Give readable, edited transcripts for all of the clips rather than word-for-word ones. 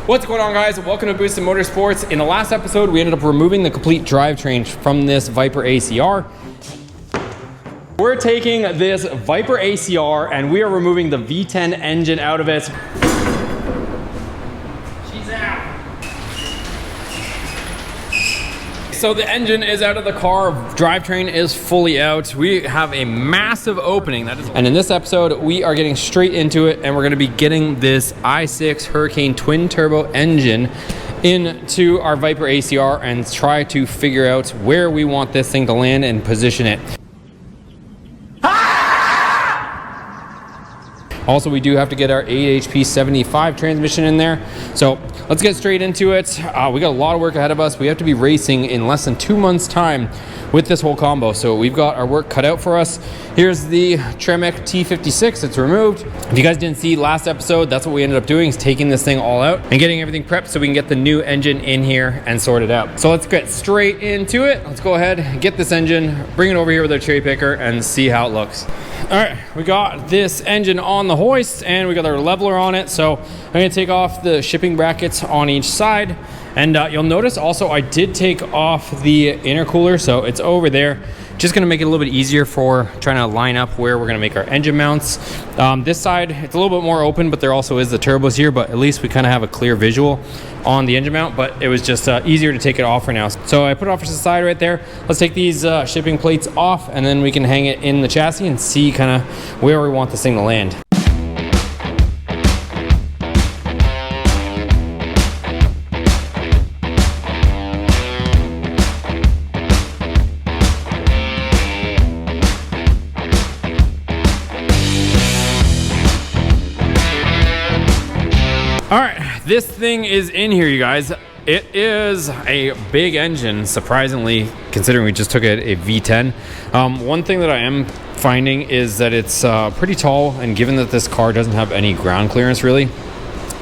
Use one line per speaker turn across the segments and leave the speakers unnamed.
What's going on, guys? Welcome to Boosted Motorsports. In the last episode, we ended up removing the complete drivetrain from this VIPER ACR. We're taking this VIPER ACR and we are removing the V10 engine out of it. She's out. So the engine is out of the car, drivetrain is fully out. We have a massive opening. And in this episode, we are getting straight into it, and we're gonna be getting this i6 Hurricane twin turbo engine into our VIPER ACR and try to figure out where we want this thing to land and position it. Also, we do have to get our 8HP 75 transmission in there. So let's get straight into it. We got a lot of work ahead of us. We have to be racing in less than 2 months' time with this whole combo. So we've got our work cut out for us. Here's the Tremec T56, it's removed. If you guys didn't see last episode, that's what we ended up doing, is taking this thing all out and getting everything prepped so we can get the new engine in here and sort it out. So let's get straight into it. Let's go ahead, get this engine, bring it over here with our cherry picker and see how it looks. All right, we got this engine on the hoist and we got our leveler on it. So I'm gonna take off the shipping brackets on each side. And you'll notice also I did take off the intercooler, so it's over there. Just gonna make it a little bit easier for trying to line up where we're gonna make our engine mounts. This side, it's a little bit more open, but there also is the turbos here, but at least we kind of have a clear visual on the engine mount, but it was just easier to take it off for now. So I put it off to the side right there. Let's take these shipping plates off and then we can hang it in the chassis and see kind of where we want this thing to land. All right, this thing is in here, you guys. It is a big engine, surprisingly, considering we just took it a V10. One thing that I am finding is that it's pretty tall, and given that this car doesn't have any ground clearance really,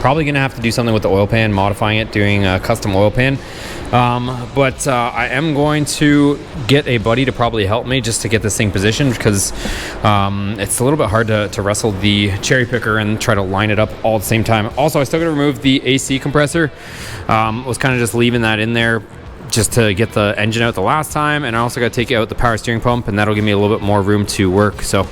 probably gonna have to do something with the oil pan, modifying it, doing a custom oil pan. But I am going to get a buddy to probably help me just to get this thing positioned, because it's a little bit hard to wrestle the cherry picker and try to line it up all at the same time. Also, I still got to remove the AC compressor. Was kind of just leaving that in there just to get the engine out the last time, and I also got to take out the power steering pump, and that'll give me a little bit more room to work. So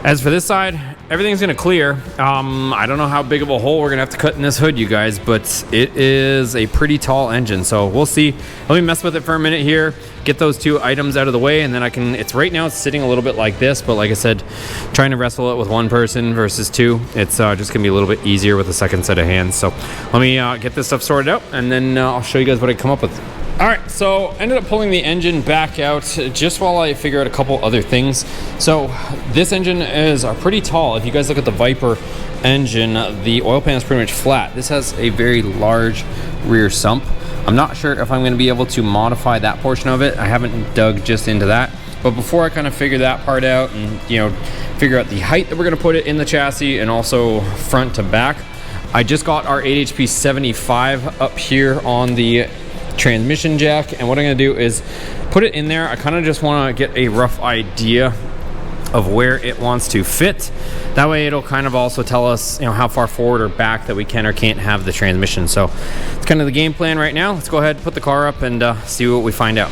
as for this side, everything's gonna clear. I don't know how big of a hole we're gonna have to cut in this hood, you guys, but it is a pretty tall engine, so we'll see. Let me mess with it for a minute here, get those two items out of the way, and then I can, right now it's sitting a little bit like this, but like I said, trying to wrestle it with one person versus two, it's just gonna be a little bit easier with a second set of hands. So let me get this stuff sorted out, and then I'll show you guys what I come up with. All right, so ended up pulling the engine back out just while I figure out a couple other things. So this engine is pretty tall. If you guys look at the VIPER engine, the oil pan is pretty much flat. This has a very large rear sump. I'm not sure if I'm gonna be able to modify that portion of it. I haven't dug just into that. But before I kind of figure that part out and figure out the height that we're gonna put it in the chassis and also front to back, I just got our 8HP 75 up here on the transmission jack, and what I'm gonna do is put it in there. I kind of just want to get a rough idea of where it wants to fit. That way it'll kind of also tell us how far forward or back that we can or can't have the transmission. So it's kind of the game plan right now. Let's go ahead, put the car up, and see what we find out.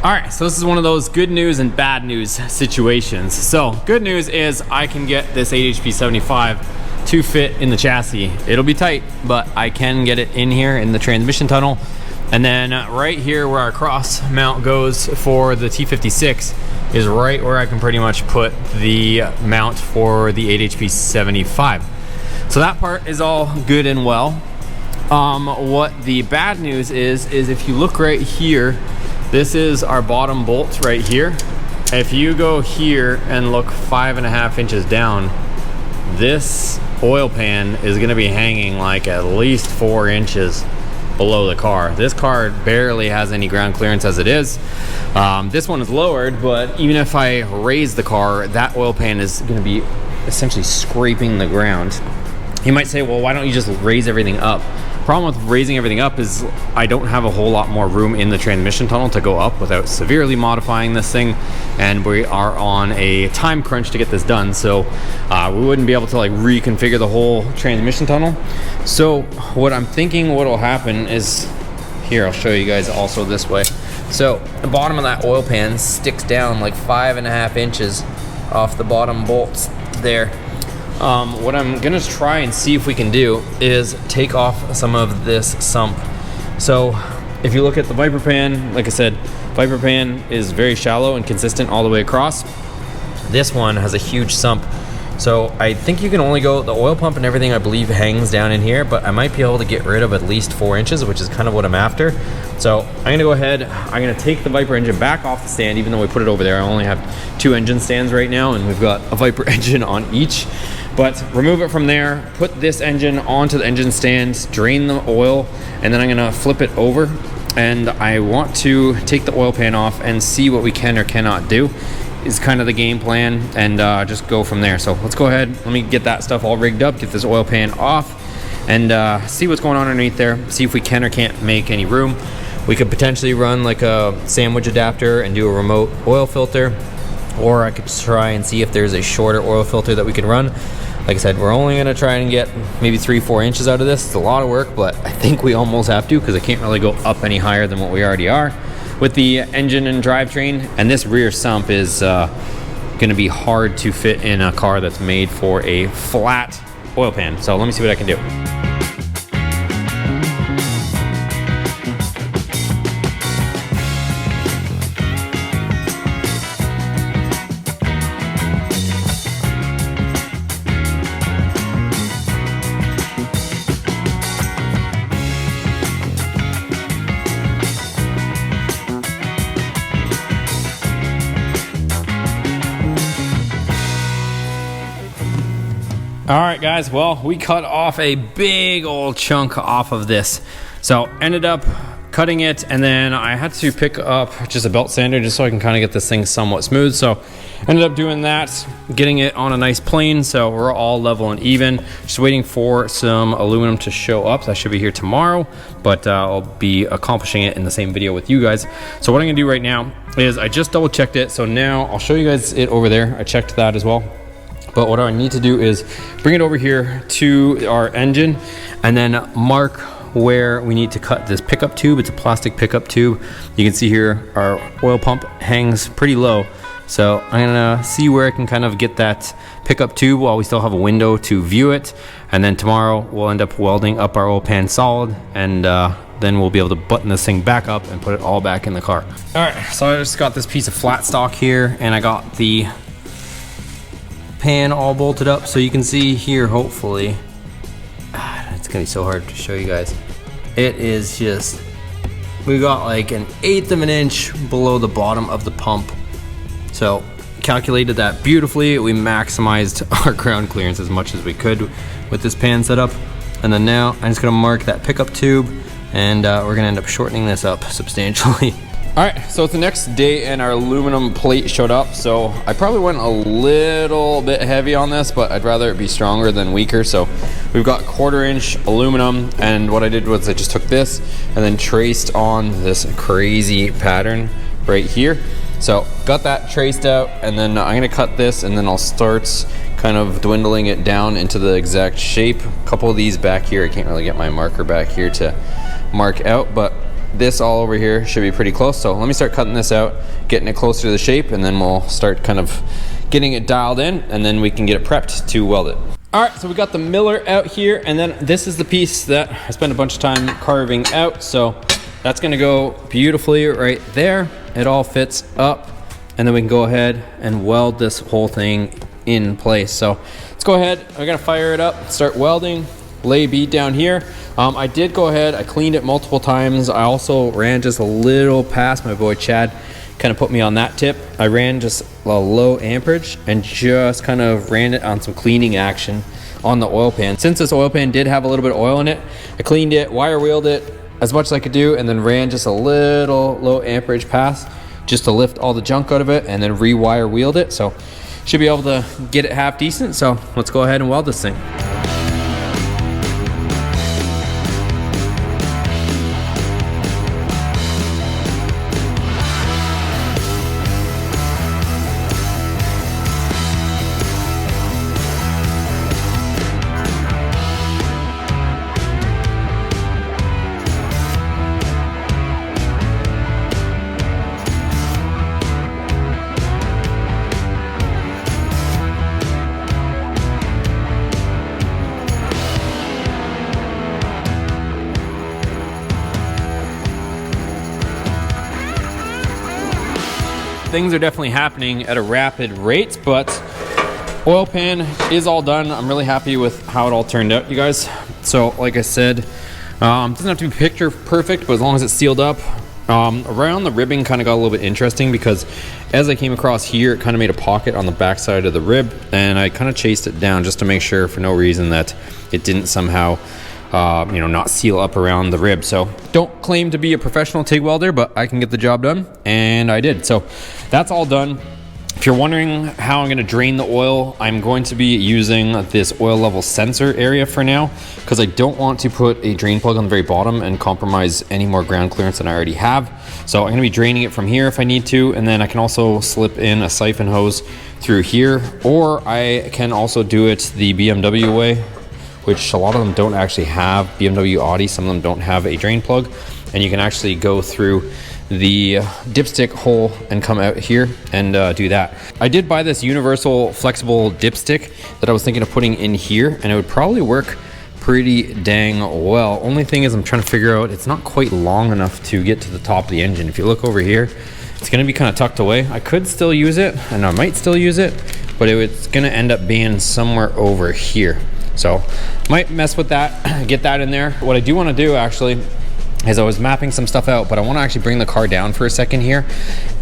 All right, so this is one of those good news and bad news situations. So good news is I can get this 8HP 75 to fit in the chassis. It'll be tight, but I can get it in here in the transmission tunnel. And then right here where our cross mount goes for the T56 is right where I can pretty much put the mount for the 8HP 75. So that part is all good and well. What the bad news is if you look right here, this is our bottom bolt right here. If you go here and look 5.5 inches down, this oil pan is gonna be hanging like at least 4 inches below the car. This car barely has any ground clearance as it is. This one is lowered, but even if I raise the car, that oil pan is gonna be essentially scraping the ground. You might say, well, why don't you just raise everything up? Problem with raising everything up is I don't have a whole lot more room in the transmission tunnel to go up without severely modifying this thing, and we are on a time crunch to get this done, so we wouldn't be able to like reconfigure the whole transmission tunnel. So what I'm thinking what will happen is, here I'll show you guys also this way. So the bottom of that oil pan sticks down like 5.5 inches off the bottom bolts there. What I'm gonna try and see if we can do is take off some of this sump. So if you look at the VIPER pan, like I said, VIPER pan is very shallow and consistent all the way across. This one has a huge sump. So I think you can only go, the oil pump and everything I believe hangs down in here, but I might be able to get rid of at least 4 inches, which is kind of what I'm after. So I'm gonna go ahead, I'm gonna take the VIPER engine back off the stand, even though we put it over there. I only have 2 engine stands right now, and we've got a VIPER engine on each. But remove it from there, put this engine onto the engine stand, drain the oil, and then I'm gonna flip it over. And I want to take the oil pan off and see what we can or cannot do, is kind of the game plan, and just go from there. So let's go ahead, let me get that stuff all rigged up, get this oil pan off, and see what's going on underneath there, see if we can or can't make any room. We could potentially run like a sandwich adapter and do a remote oil filter, or I could try and see if there's a shorter oil filter that we can run. Like I said, we're only gonna try and get maybe 3-4 inches out of this. It's a lot of work, but I think we almost have to, because I can't really go up any higher than what we already are with the engine and drivetrain. And this rear sump is gonna be hard to fit in a car that's made for a flat oil pan. So let me see what I can do. All right, guys, well, we cut off a big old chunk off of this. So ended up cutting it, and then I had to pick up just a belt sander just so I can kind of get this thing somewhat smooth. So ended up doing that, getting it on a nice plane, so we're all level and even. Just waiting for some aluminum to show up. That should be here tomorrow, but I'll be accomplishing it in the same video with you guys. So what I'm gonna do right now is I just double checked it. So now I'll show you guys it over there. I checked that as well. But what I need to do is bring it over here to our engine and then mark where we need to cut this pickup tube. It's a plastic pickup tube. You can see here our oil pump hangs pretty low. So I'm gonna see where I can kind of get that pickup tube while we still have a window to view it. And then tomorrow we'll end up welding up our oil pan solid, and then we'll be able to button this thing back up and put it all back in the car. All right, so I just got this piece of flat stock here, and I got the pan all bolted up, so you can see here, hopefully, it's gonna be so hard to show you guys. It is just, we got like 1/8 of an inch below the bottom of the pump. So calculated that beautifully. We maximized our ground clearance as much as we could with this pan setup. And then now I'm just gonna mark that pickup tube, and we're gonna end up shortening this up substantially. All right, so it's the next day and our aluminum plate showed up. So I probably went a little bit heavy on this, but I'd rather it be stronger than weaker. So we've got 1/4 inch aluminum, and what I did was I just took this and then traced on this crazy pattern right here. So got that traced out, and then I'm gonna cut this, and then I'll start kind of dwindling it down into the exact shape. A couple of these back here, I can't really get my marker back here to mark out, but this all over here should be pretty close. So let me start cutting this out, getting it closer to the shape, and then we'll start kind of getting it dialed in, and then we can get it prepped to weld it. All right, so we got the miller out here, and then this is the piece that I spent a bunch of time carving out. So that's gonna go beautifully right there. It all fits up, and then we can go ahead and weld this whole thing in place. So let's go ahead, we're gonna fire it up, start welding, lay bead down here. I did go ahead, I cleaned it multiple times. I also ran just a little past, my boy Chad kind of put me on that tip. I ran just a low amperage and just kind of ran it on some cleaning action on the oil pan. Since this oil pan did have a little bit of oil in it, I cleaned it, wire wheeled it as much as I could do, and then ran just a little low amperage pass just to lift all the junk out of it, and then rewire wheeled it. So should be able to get it half decent. So let's go ahead and weld this thing. things are definitely happening at a rapid rate, but oil pan is all done. I'm really happy with how it all turned out, you guys. So like I said, doesn't have to be picture perfect, but as long as it's sealed up. Around the ribbing kind of got a little bit interesting because as I came across here, it kind of made a pocket on the back side of the rib, and I kind of chased it down just to make sure for no reason that it didn't somehow you know, not seal up around the rib. So don't claim to be a professional TIG welder, but I can get the job done, and I did. So that's all done. If you're wondering how I'm going to drain the oil, I'm going to be using this oil level sensor area for now, because I don't want to put a drain plug on the very bottom and compromise any more ground clearance than I already have. So I'm going to be draining it from here if I need to, and then I can also slip in a siphon hose through here, or I can also do it the BMW way, which a lot of them don't actually have. BMW Audi, some of them don't have a drain plug, and you can actually go through the dipstick hole and come out here and do that. I did buy this universal flexible dipstick that I was thinking of putting in here, and it would probably work pretty dang well. Only thing is I'm trying to figure out, it's not quite long enough to get to the top of the engine. If you look over here, it's going to be kind of tucked away. I could still use it, and I might still use it, but it's going to end up being somewhere over here. So might mess with that, get that in there. What I do want to do actually is I was mapping some stuff out, but I want to actually bring the car down for a second here,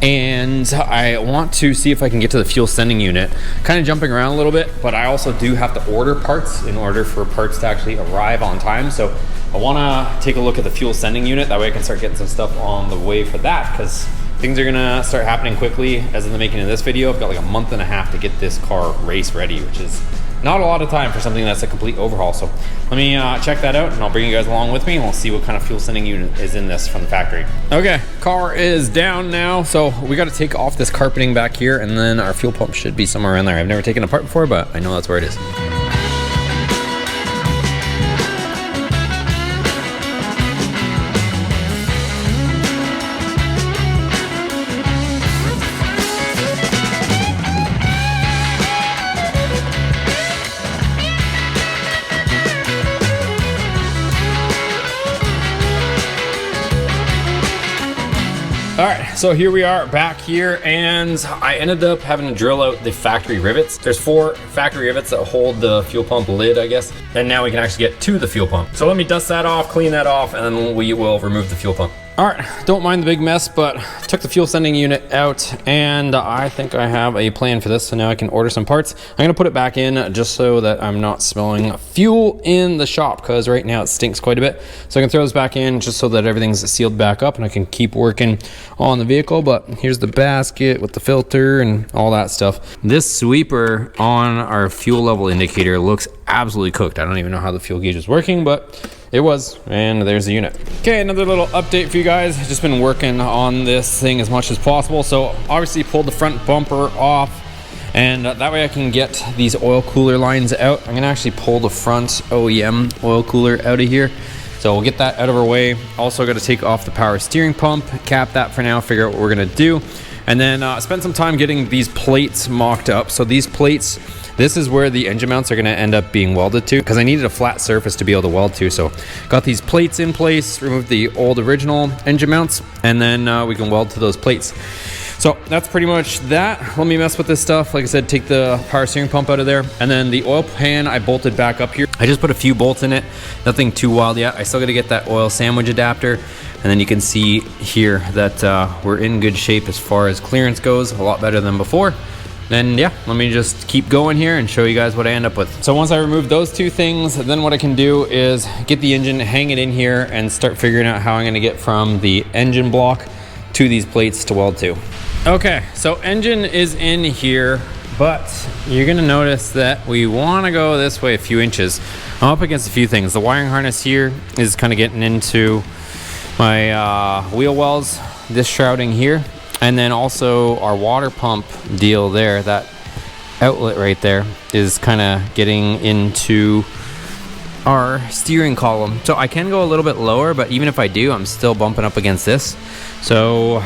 and I want to see if I can get to the fuel sending unit. Kind of jumping around a little bit, but I also do have to order parts in order for parts to actually arrive on time. So I want to take a look at the fuel sending unit. That way I can start getting some stuff on the way for that, because things are gonna start happening quickly. As in the making of this video, I've got like a month and a half to get this car race ready, which is not a lot of time for something that's a complete overhaul. So let me check that out, and I'll bring you guys along with me, and we'll see what kind of fuel sending unit is in this from the factory. Okay, car is down now, so we got to take off this carpeting back here, and then our fuel pump should be somewhere around there. I've never taken it apart before, but I know that's where it is. All right, so here we are back here, and I ended up having to drill out the factory rivets. There's 4 factory rivets that hold the fuel pump lid, I guess. And now we can actually get to the fuel pump. So let me dust that off, clean that off, and then we will remove the fuel pump. All right, don't mind the big mess, but took the fuel sending unit out, and I think I have a plan for this, so now I can order some parts. I'm gonna put it back in just so that I'm not smelling fuel in the shop, because right now it stinks quite a bit. So I can throw this back in just so that everything's sealed back up and I can keep working on the vehicle. But here's the basket with the filter and all that stuff. This sweeper on our fuel level indicator looks absolutely cooked. I don't even know how the fuel gauge is working, but it was, and there's the unit. Okay, another little update for you guys. Just been working on this thing as much as possible. So obviously pulled the front bumper off, and that way I can get these oil cooler lines out. I'm gonna actually pull the front OEM oil cooler out of here. So we'll get that out of our way. Also gotta take off the power steering pump, cap that for now, figure out what we're gonna do. And then spend some time getting these plates mocked up. So these plates, this is where the engine mounts are gonna end up being welded to, because I needed a flat surface to be able to weld to. So got these plates in place, removed the old original engine mounts, and then we can weld to those plates. So that's pretty much that. Let me mess with this stuff. Like I said, take the power steering pump out of there. And then the oil pan, I bolted back up here. I just put a few bolts in it. Nothing too wild yet. I still got to get that oil sandwich adapter. And then you can see here that we're in good shape as far as clearance goes. A lot better than before. Then yeah, let me just keep going here and show you guys what I end up with. So once I remove those 2 things, then what I can do is get the engine, hang it in here, and start figuring out how I'm gonna get from the engine block to these plates to weld to. Okay, so engine is in here, but you're gonna notice that we wanna go this way a few inches. I'm up against a few things. The wiring harness here is kind of getting into my wheel wells, this shrouding here, and then also our water pump deal there, that outlet right there is kind of getting into our steering column. So I can go a little bit lower, but even if I do, I'm still bumping up against this. So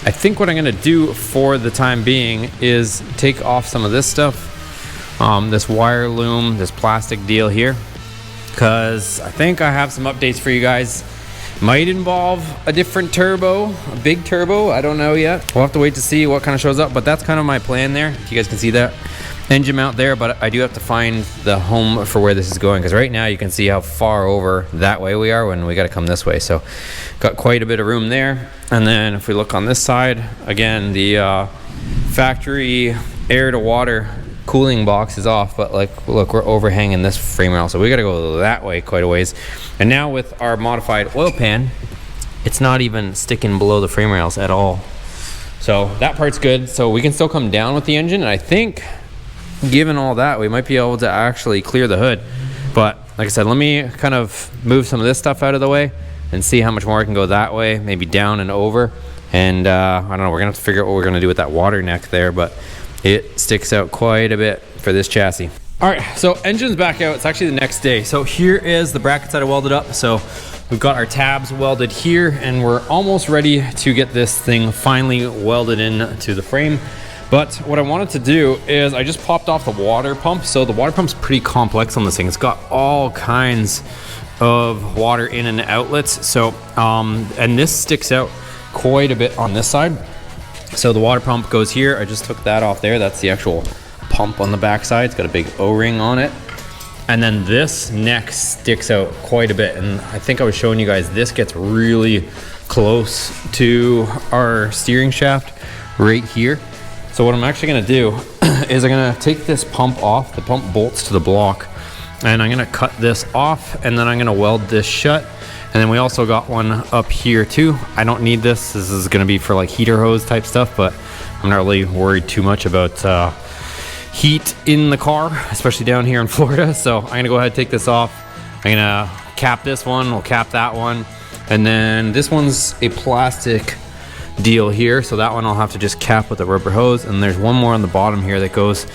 I think what I'm gonna do for the time being is take off some of this stuff, this wire loom, this plastic deal here, because I think I have some updates for you guys. Might involve a different turbo, a big turbo. I don't know yet. We'll have to wait to see what kind of shows up, but that's kind of my plan there. If you guys can see that engine mount there, but I do have to find the home for where this is going, because right now you can see how far over that way we are when we got to come this way. So got quite a bit of room there. And then if we look on this side, again, the factory air to water cooling box is off, but like, look, we're overhanging this frame rail, so we got to go that way quite a ways. And now with our modified oil pan, it's not even sticking below the frame rails at all, so that part's good. So we can still come down with the engine, and I think given all that, we might be able to actually clear the hood. But like I said, let me kind of move some of this stuff out of the way and see how much more I can go that way, maybe down and over. And I don't know, we're gonna have to figure out what we're gonna do with that water neck there, but it sticks out quite a bit for this chassis. All right, so engine's back out. It's actually the next day. So here is the brackets that I welded up. So we've got our tabs welded here, and we're almost ready to get this thing finally welded into the frame. But what I wanted to do is I just popped off the water pump. So the water pump's pretty complex on this thing. It's got all kinds of water in and outlets. So, and this sticks out quite a bit on this side. So the water pump goes here. I just took that off there. That's the actual pump on the back side. It's got a big O-ring on it. And then this neck sticks out quite a bit. And I think I was showing you guys, this gets really close to our steering shaft right here. So what I'm actually gonna do is I'm gonna take this pump off. The pump bolts to the block, and I'm gonna cut this off, and then I'm gonna weld this shut. And then we also got one up here too. I don't need this. This is gonna be for like heater hose type stuff, but I'm not really worried too much about heat in the car, especially down here in Florida. So I'm gonna go ahead and take this off. I'm gonna cap this one, we'll cap that one. And then this one's a plastic deal here. So that one I'll have to just cap with a rubber hose. And there's one more on the bottom here that goes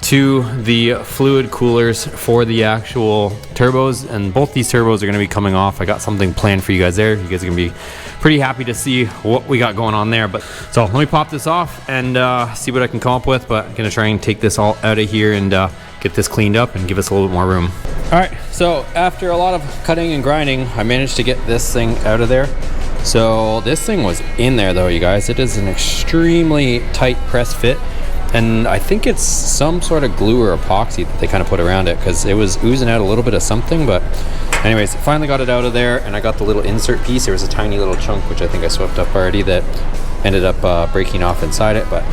to the fluid coolers for the actual turbos, and both these turbos are going to be coming off. I got something planned for you guys there. You guys are going to be pretty happy to see what we got going on there. But so let me pop this off and see what I can come up with, but I'm going to try and take this all out of here and get this cleaned up and give us a little bit more room. All right, so after a lot of cutting and grinding, I managed to get this thing out of there. So this thing was in there though, you guys. It is an extremely tight press fit. And I think it's some sort of glue or epoxy that they kind of put around it, because it was oozing out a little bit of something. But anyways, finally got it out of there, and I got the little insert piece. There was a tiny little chunk, which I think I swept up already, that ended up breaking off inside it. But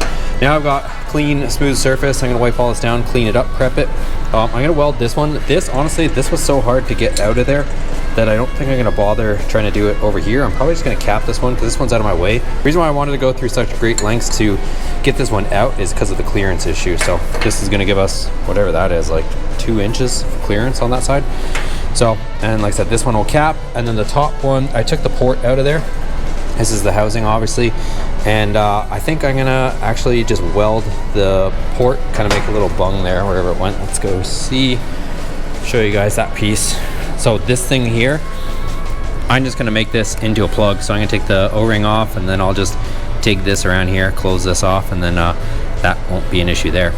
now I've got clean, smooth surface. I'm gonna wipe all this down, clean it up, prep it. I'm gonna weld this one. This, honestly, this was so hard to get out of there that I don't think I'm gonna bother trying to do it over here. I'm probably just gonna cap this one because this one's out of my way. The reason why I wanted to go through such great lengths to get this one out is because of the clearance issue. So this is gonna give us whatever that is, like 2 inches of clearance on that side. So, and like I said, this one will cap, and then the top one, I took the port out of there. This is the housing, obviously. And I think I'm gonna actually just weld the port, kind of make a little bung there wherever it went. Let's go see, show you guys that piece. So this thing here, I'm just gonna make this into a plug. So I'm gonna take the O-ring off, and then I'll just take this around here, close this off, and then that won't be an issue there.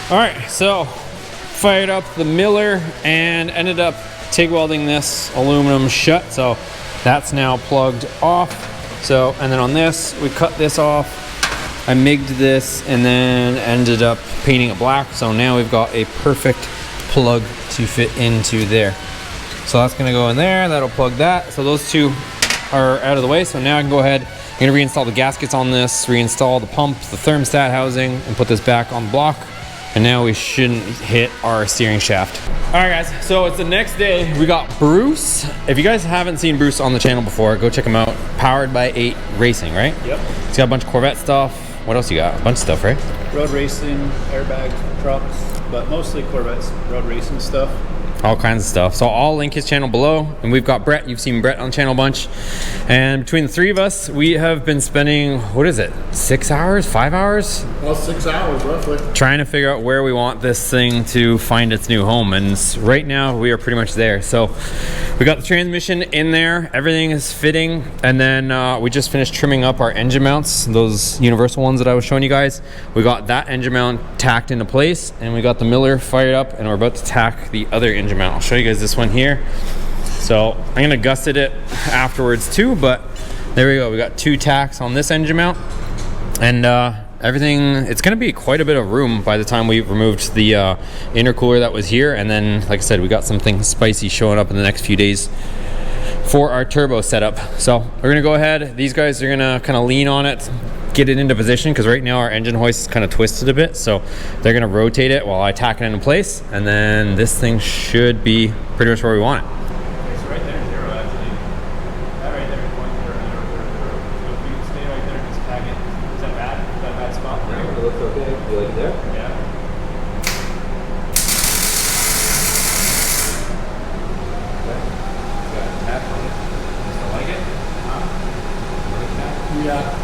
All right, so fired up the miller and ended up TIG welding this aluminum shut. So that's now plugged off. So, and then on this, we cut this off. I MIG'd this and then ended up painting it black. So now we've got a perfect plug to fit into there. So that's gonna go in there, that'll plug that. So those two are out of the way. So now I can go ahead, I'm gonna reinstall the gaskets on this, reinstall the pump, the thermostat housing, and put this back on the block. And now we shouldn't hit our steering shaft. All right guys, so it's the next day. We got Bruce. If you guys haven't seen Bruce on the channel before, go check him out. Powered by 8 Racing, right? Yep. He's got a bunch of Corvette stuff. What else you got? A bunch of stuff, right?
Road racing, airbag trucks, but mostly Corvettes, road racing stuff.
all kinds of stuff. So I'll link his channel below. And we've got Brett. You've seen Brett on the channel a bunch. And between the three of us, we have been spending, what is it, 6 hours, 5 hours?
Well, 6 hours roughly.
Trying to figure out where we want this thing to find its new home. And right now we are pretty much there. So we got the transmission in there. Everything is fitting. And then we just finished trimming up our engine mounts, those universal ones that I was showing you guys. We got that engine mount tacked into place, and we got the Miller fired up, and we're about to tack the other engine mount. I'll show you guys this one here. So I'm gonna gusset it afterwards too, but there we go. We got 2 tacks on this engine mount, and everything, it's gonna be quite a bit of room by the time we removed the intercooler that was here. And then, like I said, we got something spicy showing up in the next few days for our turbo setup. So we're gonna go ahead. These guys are gonna kind of lean on it, get it into position, because right now our engine hoist is kind of twisted a bit. So they're gonna rotate it while I tack it into place, and then this thing should be pretty much where we want it.
Okay, so right there, 0 actually. That right there is 1, 0, 0, 0, 0. So if you stay right there and just tag it, is that bad? Is that a bad spot?
No, it looks okay. You like it there?
Yeah.
Yeah.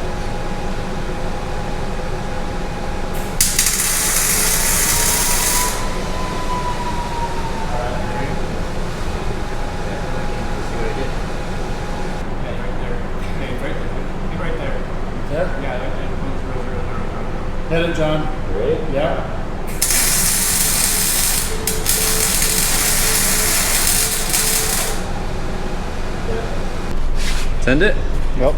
Hit it, John.
Ready?
Yeah.
Send it.
Yep.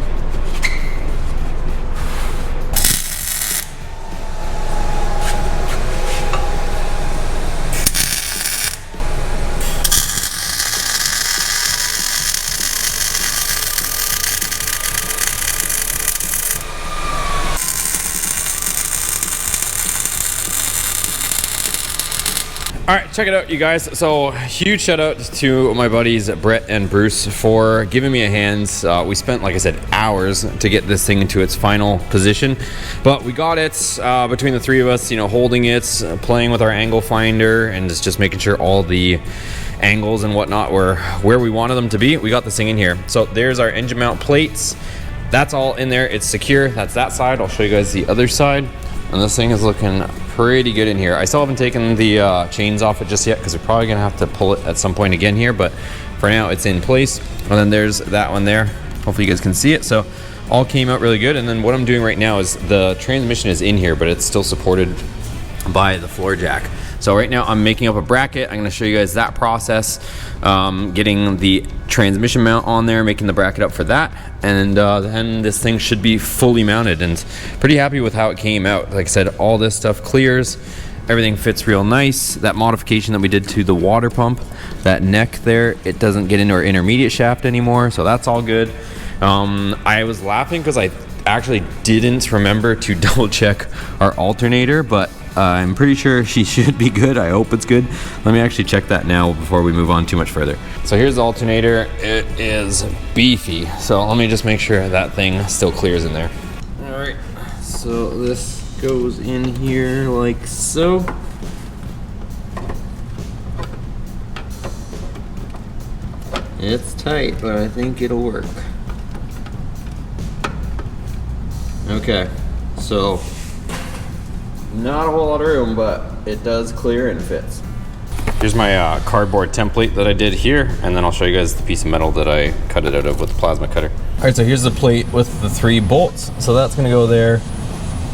All right, check it out, you guys. So huge shout out to my buddies Brett and Bruce for giving me a hand. We spent, like I said, hours to get this thing into its final position, but we got it between the three of us, you know, holding it, playing with our angle finder, and just making sure all the angles and whatnot were where we wanted them to be. We got this thing in here. So there's our engine mount plates. That's all in there. It's secure. That's that side. I'll show you guys the other side. And this thing is looking pretty good in here. I still haven't taken the chains off it just yet, because we're probably gonna have to pull it at some point again here, but for now it's in place. And then there's that one there. Hopefully you guys can see it. So all came out really good. And then what I'm doing right now is the transmission is in here, but it's still supported by the floor jack. So right now I'm making up a bracket. I'm gonna show you guys that process, getting the transmission mount on there, making the bracket up for that, and then this thing should be fully mounted, and pretty happy with how it came out. Like I said, all this stuff clears, everything fits real nice. That modification that we did to the water pump, that neck there, it doesn't get into our intermediate shaft anymore, so that's all good. I was laughing because I actually didn't remember to double check our alternator, but I'm pretty sure she should be good. I hope it's good. Let me actually check that now before we move on too much further. So here's the alternator. It is beefy. So let me just make sure that thing still clears in there. All right, so this goes in here like so. It's tight, but I think it'll work. Okay, so not a whole lot of room, but it does clear and fits. Here's my cardboard template that I did here, and then I'll show you guys the piece of metal that I cut it out of with the plasma cutter. All right, so here's the plate with the 3 bolts. So that's gonna go there.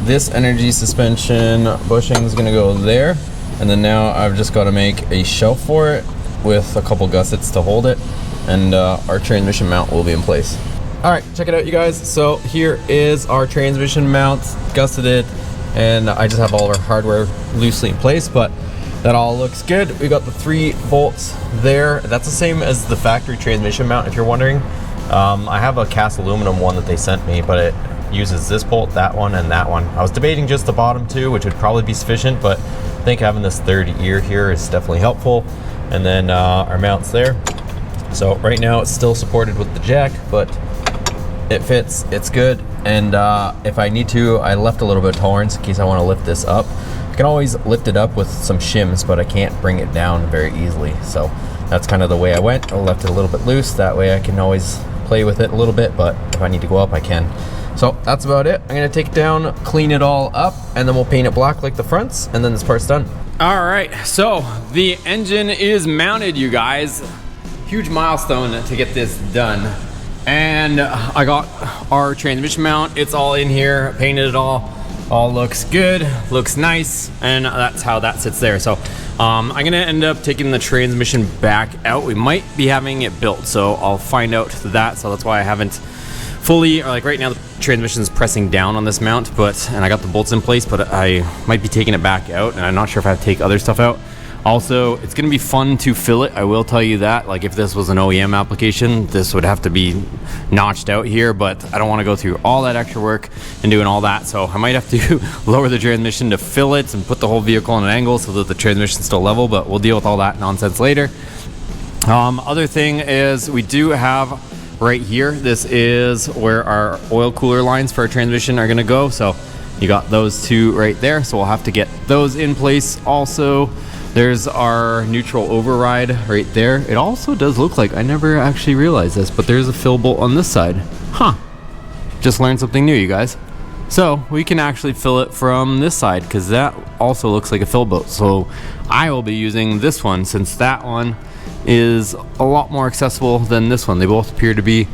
This energy suspension bushing is gonna go there. And then now I've just gotta make a shelf for it with a couple gussets to hold it, and our transmission mount will be in place. All right, check it out, you guys. So here is our transmission mount, gusseted, and I just have all of our hardware loosely in place, but that all looks good. We got the 3 bolts there. That's the same as the factory transmission mount, if you're wondering. I have a cast aluminum one that they sent me, but it uses this bolt, that one, and that one. I was debating just the bottom 2, which would probably be sufficient, but I think having this 3rd ear here is definitely helpful. And then our mounts there. So right now it's still supported with the jack, but it fits, it's good. And if I need to, I left a little bit of tolerance in case I want to lift this up. I
can always lift it up with some shims, but I can't bring it down very easily. So that's kind of the way I went. I left it a little bit loose. That way I can always play with it a little bit, but if I need to go up, I can. So that's about it. I'm gonna take it down, clean it all up, and then we'll paint it black like the fronts, and then this part's done.
All right, so the engine is mounted, you guys. Huge milestone to get this done. And I got our transmission mount. It's all in here, painted it all looks good, looks nice, and that's how that sits there. So I'm gonna end up taking the transmission back out. We might be having it built, so I'll find out that. So that's why I haven't fully, or like right now the transmission is pressing down on this mount, and I got the bolts in place, but I might be taking it back out, and I'm not sure if I have to take other stuff out. Also, it's gonna be fun to fill it, I will tell you that. Like if this was an OEM application, this would have to be notched out here, but I don't wanna go through all that extra work and doing all that. So I might have to lower the transmission to fill it and put the whole vehicle on an angle so that the transmission's still level, but we'll deal with all that nonsense later. Other thing is we do have right here, this is where our oil cooler lines for our transmission are gonna go. So you got those two right there. So we'll have to get those in place. Also, there's our neutral override right there. It also does look like, I never actually realized this, but there's a fill bolt on this side. Huh, just learned something new, you guys. So we can actually fill it from this side because that also looks like a fill bolt. So I will be using this one since that one is a lot more accessible than this one. They both appear to be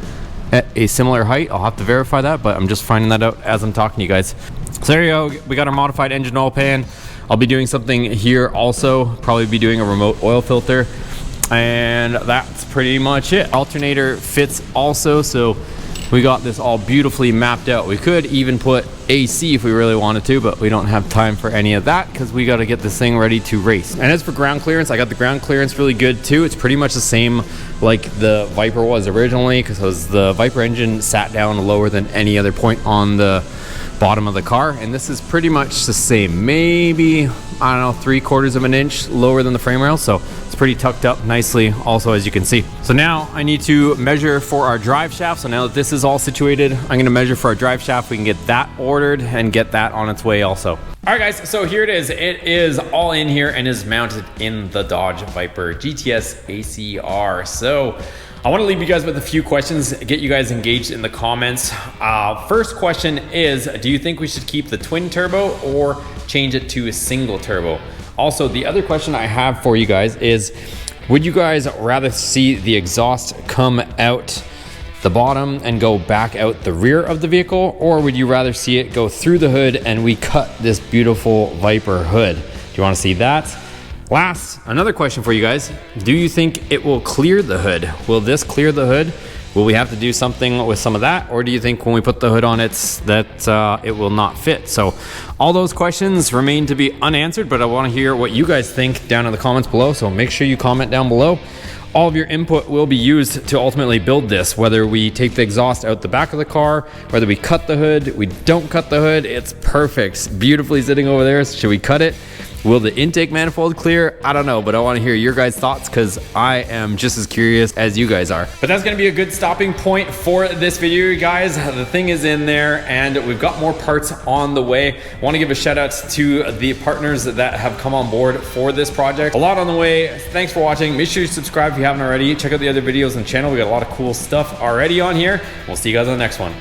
at a similar height. I'll have to verify that, but I'm just finding that out as I'm talking to you guys. So there you go, we got our modified engine oil pan. I'll be doing something here also, probably be doing a remote oil filter, and that's pretty much it. Alternator fits also, so we got this all beautifully mapped out. We could even put AC if we really wanted to, but we don't have time for any of that because we got to get this thing ready to race. And as for ground clearance, I got the ground clearance really good too. It's pretty much the same like the Viper was originally, because the Viper engine sat down lower than any other point on the bottom of the car, and this is pretty much the same, maybe I don't know, 3/4 of an inch lower than the frame rail, so it's pretty tucked up nicely also, as you can see. So now I need to measure for our drive shaft. So now that this is all situated, I'm going to measure for our drive shaft. We can get that ordered and get that on its way also. All right guys, so here it is. It is all in here and is mounted in the Dodge Viper GTS ACR. So I want to leave you guys with a few questions, get you guys engaged in the comments. First question is, do you think we should keep the twin turbo or change it to a single turbo? Also, the other question I have for you guys is, would you guys rather see the exhaust come out the bottom and go back out the rear of the vehicle, or would you rather see it go through the hood and we cut this beautiful Viper hood? Do you want to see that? Last, another question for you guys. Do you think it will clear the hood? Will this clear the hood? Will we have to do something with some of that? Or do you think when we put the hood on it that it will not fit? So all those questions remain to be unanswered, but I want to hear what you guys think down in the comments below. So make sure you comment down below. All of your input will be used to ultimately build this, whether we take the exhaust out the back of the car, whether we cut the hood, we don't cut the hood. It's perfect, it's beautifully sitting over there. Should we cut it? Will the intake manifold clear? I don't know, but I want to hear your guys' thoughts because I am just as curious as you guys are. But that's going to be a good stopping point for this video, you guys. The thing is in there and we've got more parts on the way. I want to give a shout out to the partners that have come on board for this project. A lot on the way. Thanks for watching. Make sure you subscribe if you haven't already. Check out the other videos on the channel. We got a lot of cool stuff already on here. We'll see you guys on the next one.